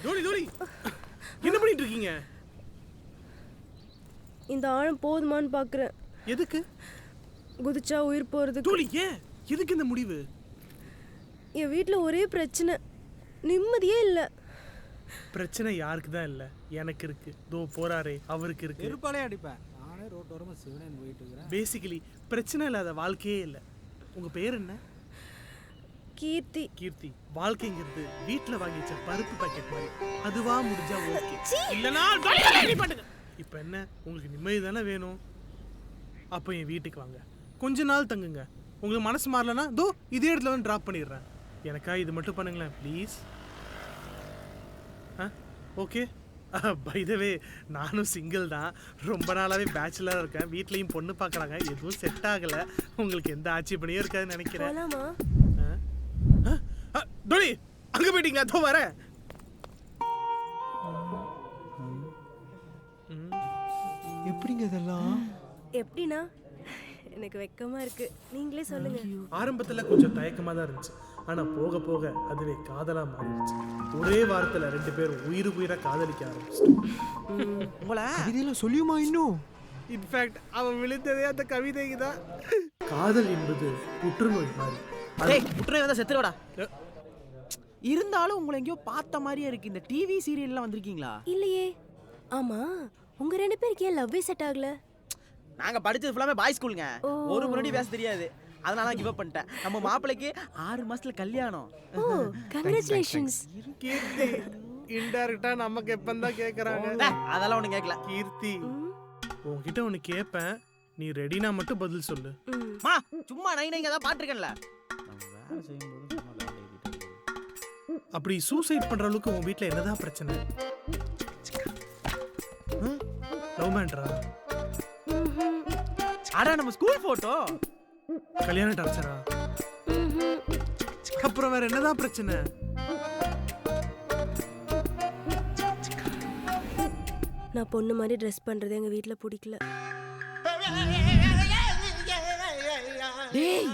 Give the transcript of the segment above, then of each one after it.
டோலி டோலி என்ன பண்ணிட்டு இருக்கீங்க? இந்த ஆழம் போதுமான்னு பார்க்குறேன். எதுக்கு? குதிச்சா உயிர் போகிறதுக்கு. டோலி ஏன் எதுக்கு இந்த முடிவு? என் வீட்டில் ஒரே பிரச்சனை, நிம்மதியே இல்லை. பிரச்சனை யாருக்கு தான் இல்லை, எனக்கு இருக்கு. தோ போறாரே அவருக்கு இருக்கு. இருப்பாலே அடிப்பேன் நானே ரோட்டோரமாக சிவனேன்னு போயிட்டு இருக்கிறேன். பேசிக்கலி பிரச்சனை இல்லாத வாழ்க்கையே இல்லை. உங்க பேர் என்ன? கீர்த்தி. கீர்த்தி. வாழ்க்கைங்கிறது வீட்டில் வாங்கி வச்ச பருப்பு பாக்கெட் மாதிரி. அதுவா முடிஞ்சா ஓகே, இல்லைனா இப்போ என்ன உங்களுக்கு நிம்மதி தானே வேணும்? அப்போ என் வீட்டுக்கு வாங்க, கொஞ்ச நாள் தங்குங்க. உங்களுக்கு மனசு மாறலன்னா தோ இதே இடத்துல வந்து ட்ராப் பண்ணிடுறேன். எனக்கா இது மட்டும் பண்ணுங்களேன் ப்ளீஸ். ஓகே. பை த வே நானும் சிங்கிள் தான், ரொம்ப நாளாகவே பேச்சுலராக இருக்கேன். வீட்லேயும் பொண்ணு பார்க்குறாங்க, எதுவும் செட் ஆகலை. உங்களுக்கு எந்த ஆட்சேபனையும் இருக்காதுன்னு நினைக்கிறேன். டோலி அங்கே போயிட்டீங்களா? அதோ வரேன். எப்படிங்க இதெல்லாம்? எப்படின்னா எனக்கு வெக்கமா இருக்கு, நீங்களே சொல்லுங்க. ஆரம்பத்தில் கொஞ்சம் தயக்கமாக தான் இருந்துச்சு, ஆனால் போக போக அதுவே காதலாக மாறிடுச்சு. ஒரே வாரத்தில் 2 பேரும் உயிராக காதலிக்க ஆரம்பிச்சிட்டோம். உங்களை இதெல்லாம் சொல்லியுமா இன்னும்? இன்ஃபேக்ட் அவன் விழுந்ததே அந்த கவிதைக்கு தான். காதல் என்பது புற்றுநோய் மாதிரி. புற்றுநோய் வந்தால் செத்துருவாடா. இருந்தாலும் உங்களை எங்கேயோ பார்த்த மாதிரியே இருக்கு. இந்த டிவி சீரியல்லாம் வந்திருக்கீங்களா? இல்லையே. ஆமா, உங்க 2 பேருக்கு ஏன் லவ்வே செட் ஆகல? நாங்க படிச்சது ஃபுல்லாமே பாய் ஸ்கூலுங்க. ஒரு முன்னாடி பேச தெரியாது, அதனால நான் கிவ் அப் பண்ணிட்டேன். நம்ம மாப்பிளைக்கு 6 மாசத்துல கல்யாணம். ஓ கங்க்ராச்சுலேஷன்ஸ். கீர்த்தி இன்டைரக்டா நமக்கு எப்பந்தான் கேக்குறாங்க. அதெல்லாம் ஒண்ணு கேட்கல. கீர்த்தி உன்கிட்ட ஒன்னு கேட்பேன், நீ ரெடினா மட்டும் பதில் சொல்லு. மா சும்மா நைங்க தான் பாத்துக்கல. நம்ம வேலை செய்யும்போது சும்மா அப்படி சூசைட் பண்ற அளவுக்கு உன் வீட்ல என்னதான் பிரச்சனை? லவ் மேட்டரா? அட நம்ம ஸ்கூல் போட்டோ. கல்யாண டார்ச்சரா? அப்புறம் வேற என்னதான் பிரச்சனை? நான் பொண்ணு மாதிரி ட்ரெஸ் பண்றது எங்க வீட்ல பிடிக்கல. டேய்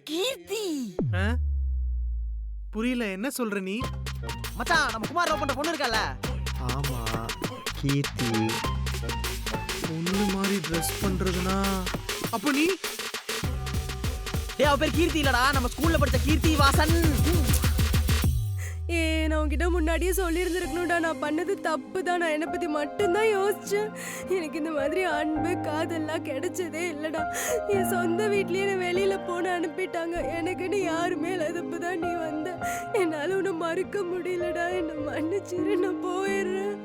கீர்த்தி. புரியல, என்ன சொல்ற நீ? மச்சான் நம்ம குமார் லவ் பண்ற பொண்ணு இருக்கல? ஆமா கீர்த்தி. பொண்ணு மாதிரி ட்ரெஸ் பண்றதுனா அப்ப நீ? டேய் அவ பேர் கீர்த்தி இல்லடா, நம்ம ஸ்கூல்ல படிச்ச கீர்த்தி வாசன். நான் உங்ககிட்ட முன்னாடியே சொல்லியிருந்துருக்கணும்டா. நான் பண்ணது தப்பு தான். நான் என்னை பற்றி மட்டும்தான் யோசிச்சேன். எனக்கு இந்த மாதிரி அன்பு காதெல்லாம் கிடைச்சதே இல்லைடா. என் சொந்த வீட்லேயே என்னை வெளியில் போன அனுப்பிட்டாங்க. எனக்குன்னு யாருமே இல்லாதப்ப தான் நீ வந்த. என்னால் உன்னை மறுக்க முடியலடா. என்னை மன்னிச்சிரு, நான் போயிடுறேன்.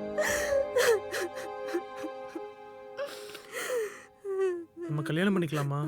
நம்ம கல்யாணம் பண்ணிக்கலாமா?